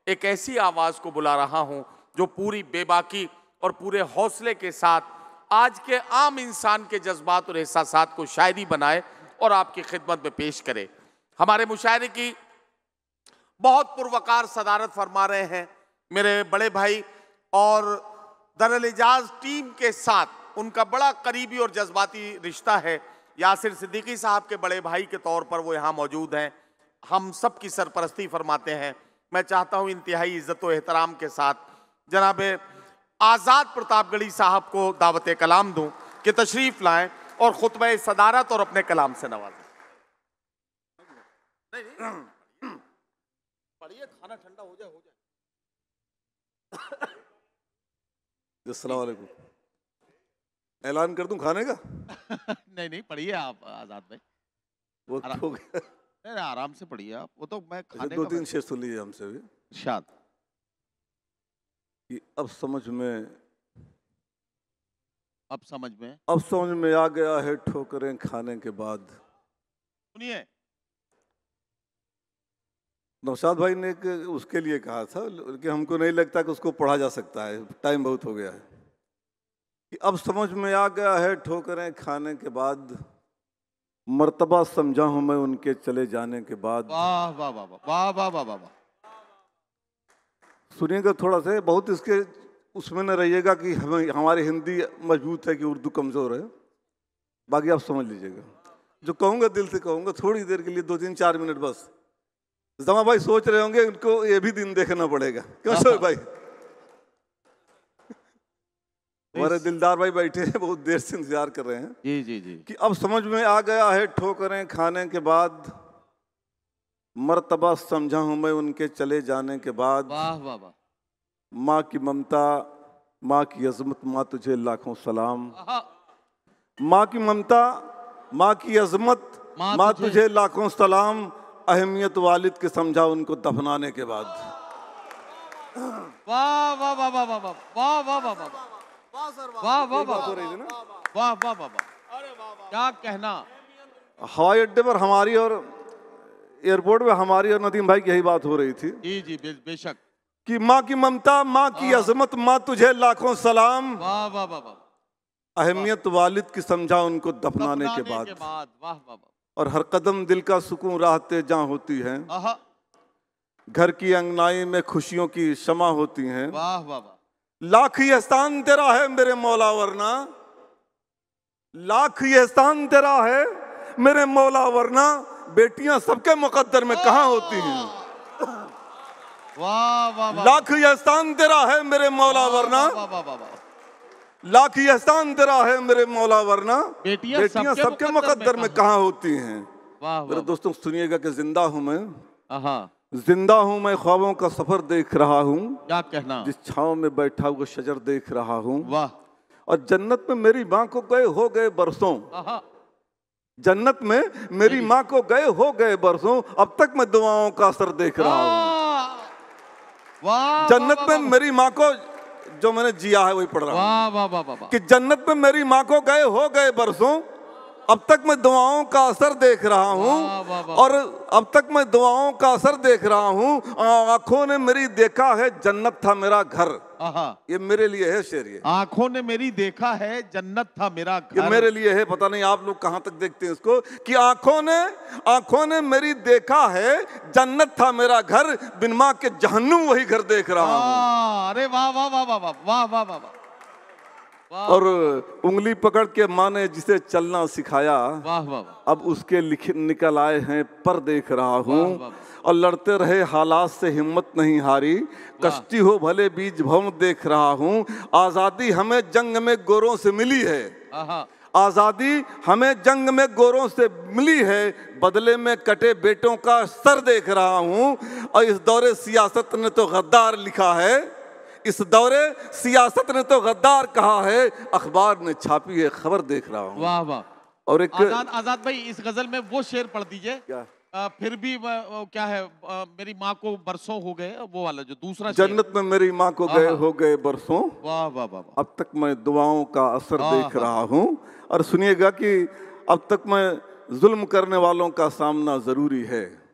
एक ऐसी आवाज को बुला रहा हूं जो पूरी बेबाकी और पूरे हौसले के साथ आज के आम इंसान के जज्बात और एहसासात को शायरी बनाए और आपकी खिदमत में पेश करे। हमारे मुशायरे की बहुत पुरवकार सदारत फरमा रहे हैं मेरे बड़े भाई और दरअल इजाज टीम के साथ उनका बड़ा करीबी और जज्बाती रिश्ता है। यासिर सिद्दीकी साहब के बड़े भाई के तौर पर वो यहाँ मौजूद हैं, हम सब की सरपरस्ती फरमाते हैं। मैं चाहता हूँ इंतहाई इज्जत व एहतराम के साथ जनाब आज़ाद प्रतापगढ़ी साहब को दावत कलाम दूं कि तशरीफ लाएं और खुतबा सदारत और अपने कलाम से नवाजें। पढ़िए, खाना ठंडा हो जाए। अस्सलाम वालेकुम। ऐलान कर दूं खाने का? नहीं पढ़िए आप आजाद भाई। वो हो गया। नहीं, आराम से पढ़िए आप। वो तो मैं खाने दो तीन शेर सुन लीजिए हमसे भी। इरशाद कि अब समझ में आ गया है ठोकरें खाने के बाद। सुनिए, नौशाद भाई ने उसके लिए कहा था कि हमको नहीं लगता कि उसको पढ़ा जा सकता है, टाइम बहुत हो गया है। कि अब समझ में आ गया है ठोकरें खाने के बाद, मर्तबा समझा हूं मैं उनके चले जाने के बाद। वाह वाह वाह वाह वाह वाह वाह। सुनिएगा थोड़ा सा, बहुत इसके उसमें न रहिएगा कि हमारी हिंदी मजबूत है कि उर्दू कमज़ोर है, बाकी आप समझ लीजिएगा। जो कहूँगा दिल से कहूँगा, थोड़ी देर के लिए 2-3-4 मिनट बस। जमा भाई सोच रहे होंगे उनको ये भी दिन देखना पड़ेगा, क्यों शोर भाई? हमारे दिलदार भाई बैठे हैं, बहुत देर से इंतजार कर रहे हैं। जी जी जी। कि अब समझ में आ गया है ठोकरें खाने के बाद, मर्तबा समझा हूं मैं उनके चले जाने के बाद। वाह वाह वाह। माँ की ममता, माँ की अजमत, माँ तुझे लाखों सलाम। माँ की ममता, माँ की अजमत, माँ तुझे लाखों सलाम। अहमियत वालिद के समझा उनको दफनाने के बाद। वाह वाह वाह वाह वाह वाह वाह वाह वाह वाह वाह वाह वाह वाह, क्या कहना। हवाई अड्डे पर हमारी और एयरपोर्ट में हमारी और नदीम भाई की यही बात हो रही थी। जी जी बेशक। कि माँ की ममता, माँ की अजमत, माँ तुझे लाखों सलाम। वाह वाह वाह वाह। अहमियत वालिद की समझा उनको दफनाने के बाद। वाह वाह वाह। और हर कदम दिल का सुकून राहते जहाँ होती है, घर की अंगनाई में खुशियों की शमा होती हैं। वाह वाह वाह। लाख ही एहसान तेरा है मेरे मौला वरना, लाख ही एहसान तेरा है मेरे मौला वरना, बेटियां सबके मुकद्दर में कहाँ होती हैं। वाह वाह। लाख ही एहसान तेरा है मेरे मौला वरना, लाख ही एहसान तेरा है मेरे मौला वरना, बेटियां सबके मुकद्दर में कहाँ होती हैं। मेरे दोस्तों सुनिएगा कि जिंदा हूं मैं, जिंदा हूं मैं, ख्वाबों का सफर देख रहा हूं। क्या कहना। जिस छांव में बैठा हुआ शजर देख रहा हूं। वाह। और जन्नत में मेरी माँ को गए हो गए बरसों, जन्नत में मेरी माँ को गए हो गए बरसों, अब तक मैं दुआओं का असर देख रहा हूँ। जन्नत में मेरी माँ को, जो मैंने जिया है वही पढ़ रहा हूँ। कि जन्नत में मेरी माँ को गए हो गए बरसों, अब तक मैं दुआओं का असर देख रहा हूँ। और अब तक मैं दुआओं का असर देख रहा हूँ। आंखों ने मेरी देखा है जन्नत था मेरा घर। ये मेरे लिए है शेर। ये आंखों ने मेरी देखा है जन्नत था मेरा घर, ये मेरे लिए है। पता नहीं आप लोग कहाँ तक देखते हैं इसको। कि आंखों ने मेरी देखा है जन्नत था मेरा घर, बिन माँ के जहन्नुम वही घर देख रहा हूँ। अरे वाह वाह वाह वाह वाह वाह वाह। और उंगली पकड़ के माँ ने जिसे चलना सिखाया, वाह वाह। अब उसके निकल आए हैं पर देख रहा हूँ। और लड़ते रहे हालात से हिम्मत नहीं हारी, कश्ती हो भले बीज भवन देख रहा हूँ। आज़ादी हमें जंग में गोरों से मिली है, आज़ादी हमें जंग में गोरों से मिली है, बदले में कटे बेटों का सर देख रहा हूँ। और इस दौरे सियासत ने तो गद्दार लिखा है, इस दौरे सियासत ने तो गद्दार कहा है, अखबार ने छापी है खबर देख रहा हूँ। वाह वाह। और एक आजाद भाई इस गजल में वो शेर पढ़ दीजिए। क्या? फिर भी क्या है, मेरी माँ को बरसों हो गए, वो वाला जो दूसरा जन्नत में मेरी माँ को गए हो गए बरसों, वाह वाह वाह, अब तक मैं दुआओं का असर देख रहा हूँ। और सुनिएगा कि अब तक मैं जुल्म करने वालों का सामना जरूरी है,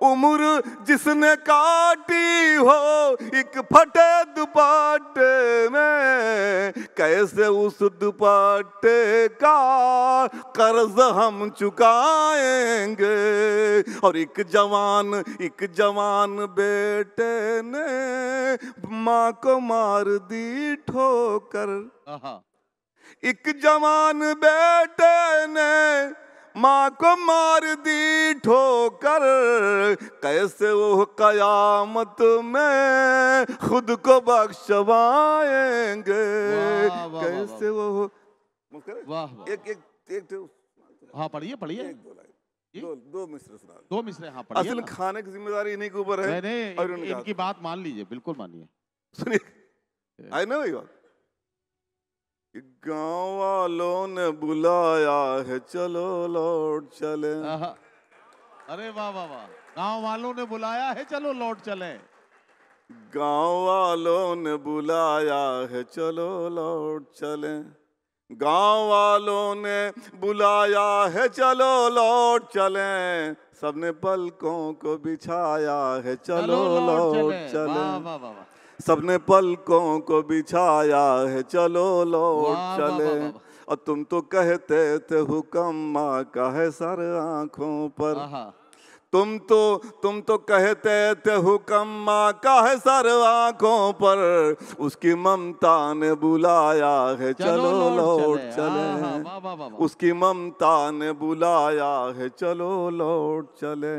उम्र जिसने काटी हो एक फटे दुपट्टे में, कैसे उस दुपट्टे का कर्ज हम चुकाएंगे। और एक जवान बेटे ने माँ को मार दी ठोकर। एक जवान बेटे ने माँ को मार दी ठोकर, कैसे वो कयामत में खुद को बख्शवाएंगे। कैसे वो वाह एक हाँ पढ़िए दो मिसरे सुना दो मिसरे हाँ पढ़िए। असल खाने की जिम्मेदारी इन्हीं के ऊपर है। और इनकी बात मान लीजिए, बिल्कुल मानिए। सुनिए आई ना वही बात, गांव वालों ने बुलाया है चलो लौट चले। अरे वाह वाह वाह, गांव वालों ने बुलाया है चलो लौट चले। गांव वालों ने बुलाया है चलो लौट चले। गांव वालों ने बुलाया है चलो लौट चले। सबने पलकों को बिछाया है चलो लौट चले। सबने पलकों को बिछाया है चलो लौट चले। और तुम तो कहते थे हुक्म माँ का है सर आँखों पर। तुम तो कहते थे हुक्म माँ का है सर आँखों पर। उसकी ममता ने बुलाया है चलो लौट चले। उसकी ममता ने बुलाया है चलो लौट चले।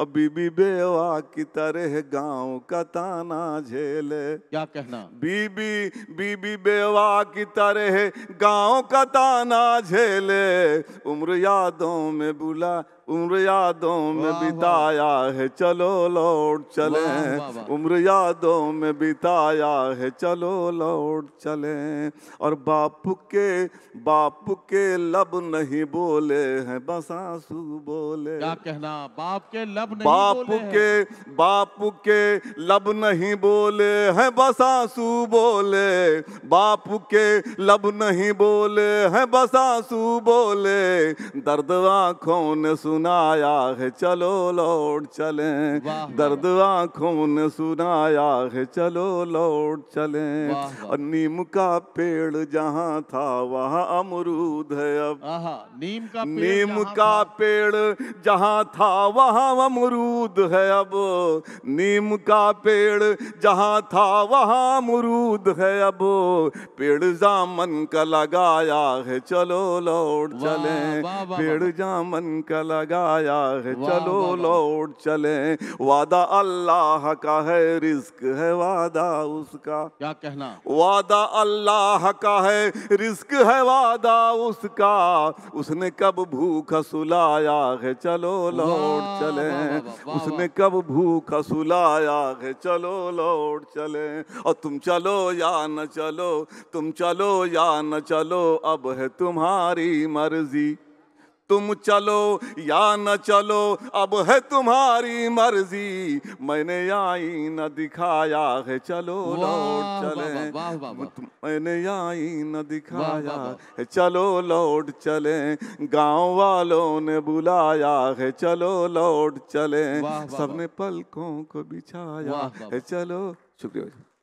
अब बीबी बेवा की तरह गांव का ताना झेले। क्या कहना, बीबी बेवा की तरह गांव का ताना झेले। उम्र यादों में बिताया है चलो लौट चले। उम्र यादों में बिताया है चलो लौट चले। और बाप के लब नहीं बोले हैं बस आंसू बोले। क्या कहना, बाप के लब नहीं बाप के लब नहीं बोले हैं बस आंसू बोले। बाप के लब नहीं बोले हैं बस आंसू बोले। दर्द आँखों ने सुनाया है चलो लौट चले। दर्द आँखों ने सुनाया है चलो लौट चले। और नीम का पेड़ जहाँ था वहाँ अमरूद है अब। नीम का पेड़ जहाँ था वहाँ अमरूद है अब। नीम का पेड़ जहाँ था वहाँ अमरूद है अब। पेड़ जामन का लगाया है चलो लौट चले। पेड़ जामन का लगाया है चलो लौट चले। वादा अल्लाह का है रिस्क है वादा उसका। क्या कहना, वादा अल्लाह का है रिस्क है वादा उसका। उसने कब भूखा सुलाया है चलो लौट चले। उसने कब भूखा सुलाया है चलो लौट चले। और तुम चलो या न चलो, तुम चलो या न चलो, अब है तुम्हारी मर्जी। तुम चलो या न चलो अब है तुम्हारी मर्जी। मैंने आईना दिखाया है चलो लौट चले। मैंने आईना दिखाया है चलो लौट चले। गांव वालों ने बुलाया है चलो लौट चले। सबने पलकों को बिछाया है चलो। शुक्रिया।